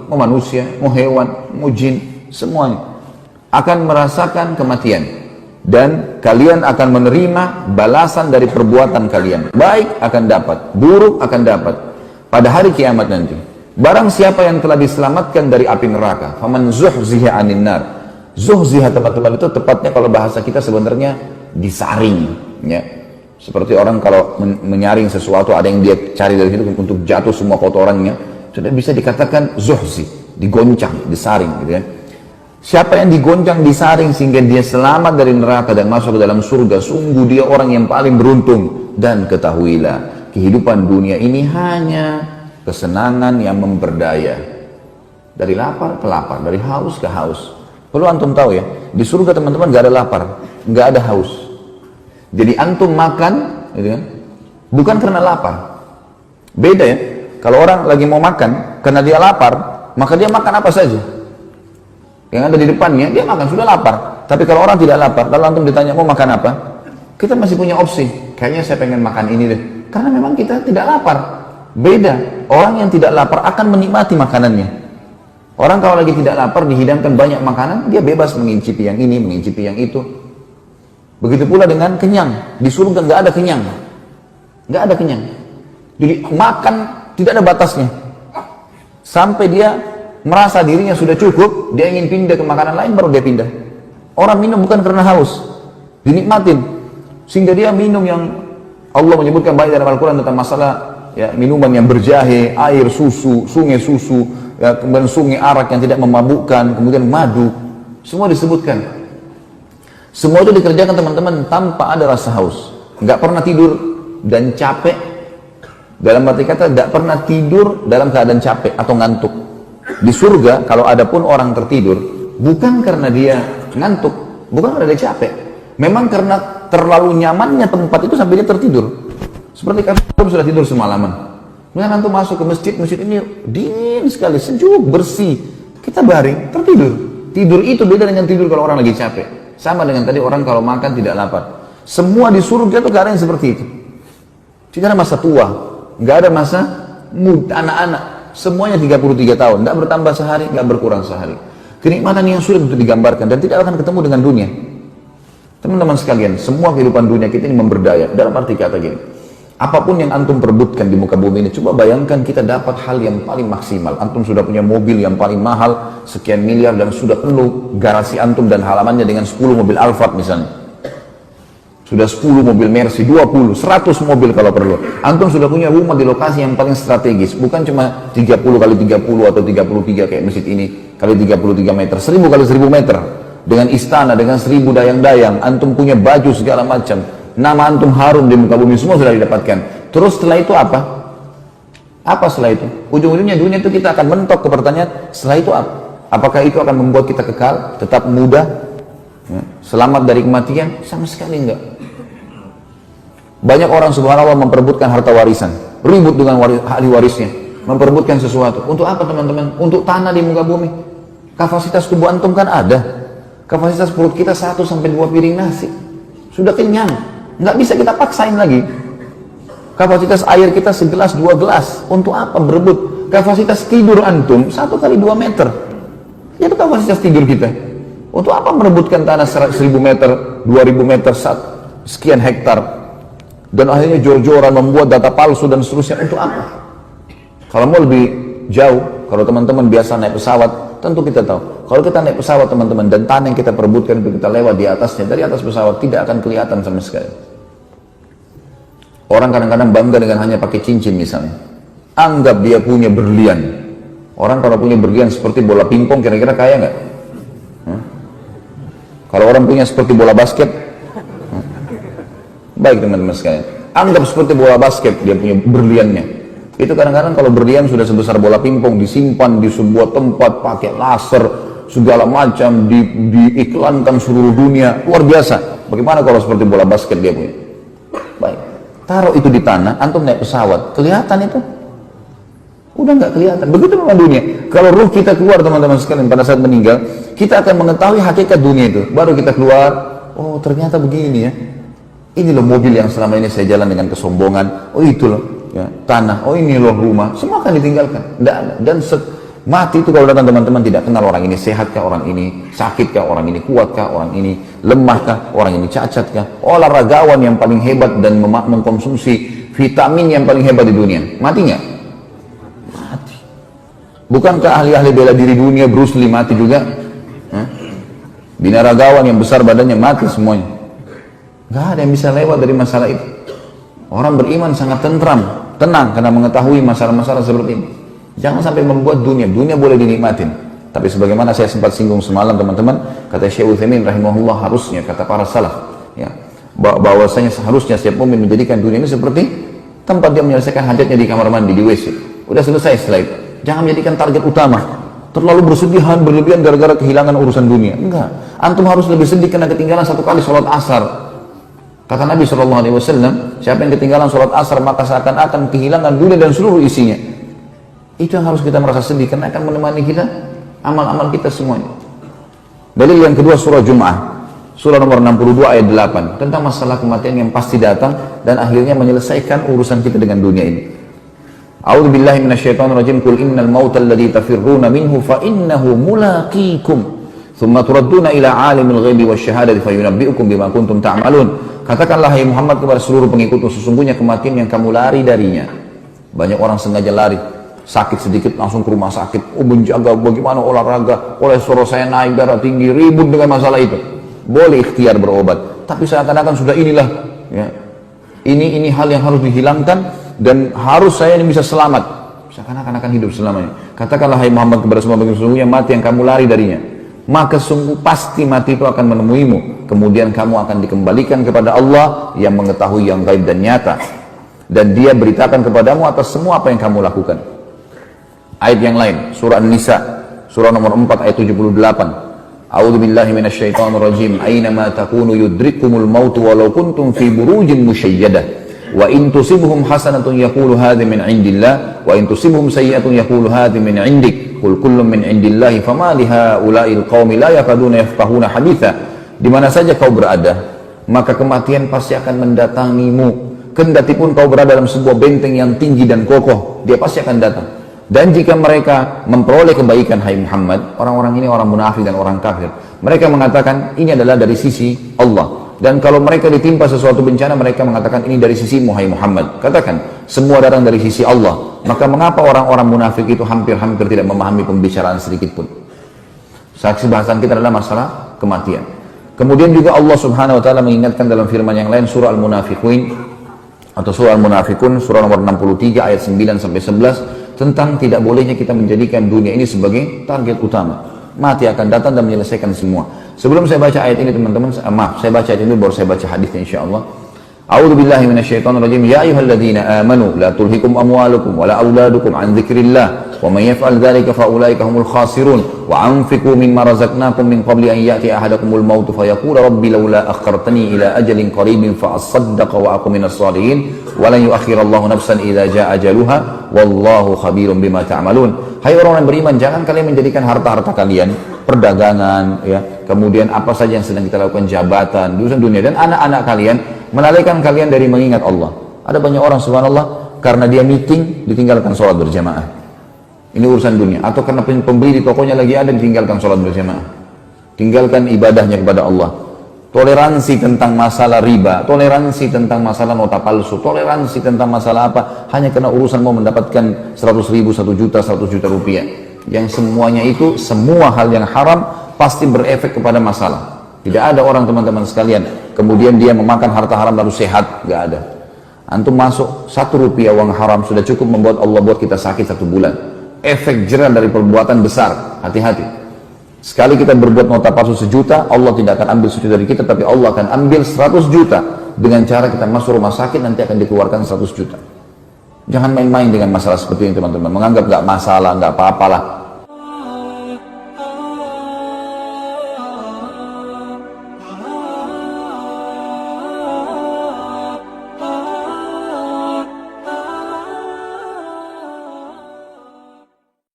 mau manusia, mau hewan, mau jin, semuanya akan merasakan kematian. Dan kalian akan menerima balasan dari perbuatan kalian. Baik akan dapat, buruk akan dapat pada hari kiamat nanti. Barang siapa yang telah diselamatkan dari api neraka, faman zuhziha 'anil nar. Zuhziha teman-teman itu tepatnya kalau bahasa kita sebenarnya disaring, ya. Seperti orang kalau menyaring sesuatu, ada yang dia cari dari situ untuk jatuh semua kotorannya, sudah bisa dikatakan zuhzi, digoncang, disaring, gitu ya. Siapa yang digoncang, disaring sehingga dia selamat dari neraka dan masuk ke dalam surga, sungguh dia orang yang paling beruntung. Dan ketahuilah, kehidupan dunia ini hanya kesenangan yang memperdaya. Dari lapar ke lapar, dari haus ke haus. Perlu antum tahu ya, di surga teman-teman gak ada lapar, gak ada haus. Jadi antum makan, gitu kan, bukan karena lapar. Beda ya, kalau orang lagi mau makan, karena dia lapar, maka dia makan apa saja. Yang ada di depannya, dia makan, sudah lapar. Tapi kalau orang tidak lapar, lalu antum ditanya mau makan apa, kita masih punya opsi. Kayaknya saya pengen makan ini deh. Karena memang kita tidak lapar. Beda, orang yang tidak lapar akan menikmati makanannya. Orang kalau lagi tidak lapar, dihidangkan banyak makanan, dia bebas mengincipi yang ini, mengincipi yang itu. Begitu pula dengan kenyang. Di surga nggak ada kenyang. Nggak ada kenyang. Jadi makan tidak ada batasnya. Sampai dia merasa dirinya sudah cukup, dia ingin pindah ke makanan lain, baru dia pindah. Orang minum bukan karena haus, dinikmatin. Sehingga dia minum yang Allah menyebutkan baik dalam Al-Quran tentang masalah ya, minuman yang berjahe, air susu, sungai susu, ya, kemudian sungai arak yang tidak memabukkan, kemudian madu, semua disebutkan. Semua itu dikerjakan teman-teman tanpa ada rasa haus. Nggak pernah tidur dan capek. Dalam arti kata, nggak pernah tidur dalam keadaan capek atau ngantuk. Di surga, kalau ada pun orang tertidur, bukan karena dia ngantuk, bukan karena dia capek. Memang karena terlalu nyamannya tempat itu sampai dia tertidur. Seperti kalau sudah tidur semalaman. Kemudian antum masuk ke masjid, masjid ini dingin sekali, sejuk, bersih. Kita baring, tertidur. Tidur itu beda dengan tidur kalau orang lagi capek. Sama dengan tadi orang kalau makan tidak lapar. Semua di surga itu keadaan seperti itu. Tidak ada masa tua, nggak ada masa muda, anak-anak. Semuanya 33 tahun, nggak bertambah sehari, nggak berkurang sehari. Kenikmatan yang sulit untuk digambarkan dan tidak akan ketemu dengan dunia. Teman-teman sekalian, semua kehidupan dunia kita ini memberdaya. Dalam arti kata gini, apapun yang antum perebutkan di muka bumi ini, coba bayangkan kita dapat hal yang paling maksimal. Antum sudah punya mobil yang paling mahal, sekian miliar, dan sudah penuh garasi antum dan halamannya dengan 10 mobil Alphard misalnya. Sudah 10 mobil Mercy, 20, 100 mobil kalau perlu. Antum sudah punya rumah di lokasi yang paling strategis. Bukan cuma 30 kali 30 atau 33 kayak masjid ini, kali 33 meter, 1000 kali 1000 meter. Dengan istana, dengan 1000 dayang-dayang. Antum punya baju segala macam. Nama antum harum di muka bumi, semua sudah didapatkan. Terus setelah itu apa? Apa setelah itu? Ujung-ujungnya dunia itu kita akan mentok ke pertanyaan, setelah itu apa? Apakah itu akan membuat kita kekal, tetap muda, ya, selamat dari kematian? Sama sekali enggak. Banyak orang subhanallah memperebutkan harta warisan, ribut dengan ahli warisnya, memperebutkan sesuatu. Untuk apa teman-teman? Untuk tanah di muka bumi. Kapasitas tubuh antum kan ada. Kapasitas perut kita 1-2 piring nasi. Sudah kenyang. Nggak bisa kita paksain lagi. Kapasitas air kita segelas 2 gelas. Untuk apa berebut? Kapasitas tidur antum 1 kali 2 meter. Itu kapasitas tidur kita. Untuk apa merebutkan tanah 1000 meter, 2000 meter, sekian hektar. Dan akhirnya jor-joran membuat data palsu dan seterusnya. Untuk apa? Kalau mau lebih jauh, kalau teman-teman biasa naik pesawat, tentu kita tahu. Kalau kita naik pesawat teman-teman, dan tanah yang kita perebutkan itu kita lewat di atasnya, dari atas pesawat tidak akan kelihatan sama sekali. Orang kadang-kadang bangga dengan hanya pakai cincin misalnya. Anggap dia punya berlian. Orang kalau punya berlian seperti bola pingpong, kira-kira kaya nggak? Kalau orang punya seperti bola basket, baik teman-teman sekalian. Anggap seperti bola basket dia punya berliannya. Itu kadang-kadang kalau berlian sudah sebesar bola pingpong, disimpan di sebuah tempat pakai laser, segala macam, diiklankan seluruh dunia, luar biasa. Bagaimana kalau seperti bola basket dia punya? Baik, taruh itu di tanah, antum naik pesawat, kelihatan itu? Udah nggak kelihatan. Begitu memang dunia. Kalau ruh kita keluar teman-teman sekalian pada saat meninggal, kita akan mengetahui hakikat dunia itu. Baru kita keluar, oh ternyata begini ya. Ini loh mobil yang selama ini saya jalan dengan kesombongan. Oh itu loh ya, tanah. Oh ini loh rumah. Semua akan ditinggalkan. Dan Mati itu kalau datang teman-teman tidak kenal orang ini sehatkah, orang ini sakitkah, orang ini kuatkah, orang ini lemahkah, orang ini cacatkah. Olahragawan yang paling hebat dan mengkonsumsi vitamin yang paling hebat di dunia, mati nggak? Mati. Bukankah ahli-ahli bela diri dunia, Bruce Lee mati juga? Binaragawan yang besar badannya mati semuanya. Nggak ada yang bisa lewat dari masalah itu. Orang beriman sangat tenang karena mengetahui masalah-masalah seperti ini. Jangan sampai membuat dunia boleh dinikmatin. Tapi sebagaimana saya sempat singgung semalam teman-teman, kata Syekh Utsaimin rahimahullah, harusnya kata para salaf, ya, bahwasanya seharusnya setiap mukmin menjadikan dunia ini seperti tempat dia menyelesaikan hajatnya di kamar mandi, di WC. Udah selesai setelah itu. Jangan menjadikan target utama. Terlalu berlebihan gara-gara kehilangan urusan dunia. Enggak. Antum harus lebih sedih karena ketinggalan satu kali sholat asar. Kata Nabi SAW, siapa yang ketinggalan sholat asar maka seakan-akan kehilangan dunia dan seluruh isinya. Itu yang harus kita merasa sedih karena akan menemani kita amal-amal kita semuanya. Dalil yang kedua surah Jum'ah, surah nomor 62 ayat 8 tentang masalah kematian yang pasti datang dan akhirnya menyelesaikan urusan kita dengan dunia ini. A'udzu billahi minasyaitonir rajim. Qul innal mautal ladzi tafirruna minhu fa innahu mulaqikum thumma turadduna ila 'alimil ghaibi wasyahadati fayunabbi'ukum bima kuntum ta'malun. Katakanlah hai Muhammad kepada seluruh pengikutmu, sesungguhnya kematian yang kamu lari darinya. Banyak orang sengaja lari, sakit sedikit langsung ke rumah sakit, menjaga bagaimana olahraga, kolesterol saya naik, darah tinggi, ribut dengan masalah itu. Boleh ikhtiar berobat, tapi seakan-akan sudah inilah, ya, ini hal yang harus dihilangkan dan harus saya ini bisa selamat, seakan-akan akan hidup selamanya. Katakanlah hai Muhammad kepada semua pengikutmu, sesungguhnya mati yang kamu lari darinya, maka sungguh pasti mati itu akan menemuimu, kemudian kamu akan dikembalikan kepada Allah yang mengetahui yang gaib dan nyata, dan dia beritakan kepadamu atas semua apa yang kamu lakukan. Ayat yang lain, surah An-Nisa, surah nomor 4 ayat 78. A'udzu billahi minasyaitonir rajim. Aynama takunu yudrikkumul maut walau kuntum fi burujin musyayyadah. Wa in tusibhum hasanatun yaqulu hadhi min indillah wa in tusibhum sayyi'atun yaqulu hadhi min indik. Qul kullun min indillahi fama li haula'il qaumi la yakaduna yafqahuna haditha. Di mana saja kau berada, maka kematian pasti akan mendatangimu. Kendati pun kau berada dalam sebuah benteng yang tinggi dan kokoh, dia pasti akan datang. Dan jika mereka memperoleh kebaikan, hai Muhammad, orang-orang ini orang munafik dan orang kafir, mereka mengatakan ini adalah dari sisi Allah. Dan kalau mereka ditimpa sesuatu bencana, mereka mengatakan ini dari sisimu, hai Muhammad. Katakan, semua datang dari sisi Allah. Maka mengapa orang-orang munafik itu hampir-hampir tidak memahami pembicaraan sedikit pun? Saksi bahasan kita adalah masalah kematian. Kemudian juga Allah Subhanahu wa taala mengingatkan dalam firman yang lain, surah Al-Munafiqun atau surah Al-Munafiqun, surah nomor 63 ayat 9 sampai 11, tentang tidak bolehnya kita menjadikan dunia ini sebagai target utama. Mati akan datang dan menyelesaikan semua. Sebelum saya baca ayat ini teman-teman, saya baca ayat ini baru saya baca hadisnya insyaallah. A'udzu billahi minasyaitonir rajim. Ya ayyuhalladzina amanu la tulhikum amwalukum wala auladukum an dzikrillah wa may yaf'al dzalika fa ulaika humul khasirun wa anfiqu mimma razaqnakum min qabli an ya'ti ahadakumul maut fa yaqula rabbi laula akhartani ila ajalin qaribin fa asaddaqa wa aqum minas salihin wa lan yu'akhirallahu nafsan idza jaa ajaluha wallahu khabirum bima ta'malun. Hai orang yang beriman, jangan kalian menjadikan harta-harta kalian, perdagangan, ya, kemudian apa saja yang sedang kita lakukan, jabatan, urusan dunia, dan anak-anak kalian melalaikan kalian dari mengingat Allah. Ada banyak orang subhanallah karena dia meeting ditinggalkan sholat berjamaah. Ini urusan dunia. Atau karena pembeli di tokonya lagi ada ditinggalkan sholat berjamaah. Tinggalkan ibadahnya kepada Allah. Toleransi tentang masalah riba, toleransi tentang masalah nota palsu, toleransi tentang masalah apa, hanya karena urusan mau mendapatkan 100 ribu, 1 juta, 100 juta rupiah. Yang semuanya itu, semua hal yang haram pasti berefek kepada masalah. Tidak ada orang teman-teman sekalian kemudian dia memakan harta haram lalu sehat, gak ada. Antum masuk 1 rupiah uang haram sudah cukup membuat Allah buat kita sakit 1 bulan. Efek jerah dari perbuatan besar, hati-hati. Sekali kita berbuat nota palsu 1 juta, Allah tidak akan ambil 1 juta dari kita, tapi Allah akan ambil 100 juta dengan cara kita masuk rumah sakit, nanti akan dikeluarkan 100 juta. Jangan main-main dengan masalah seperti ini teman-teman, menganggap gak masalah, gak apa-apalah.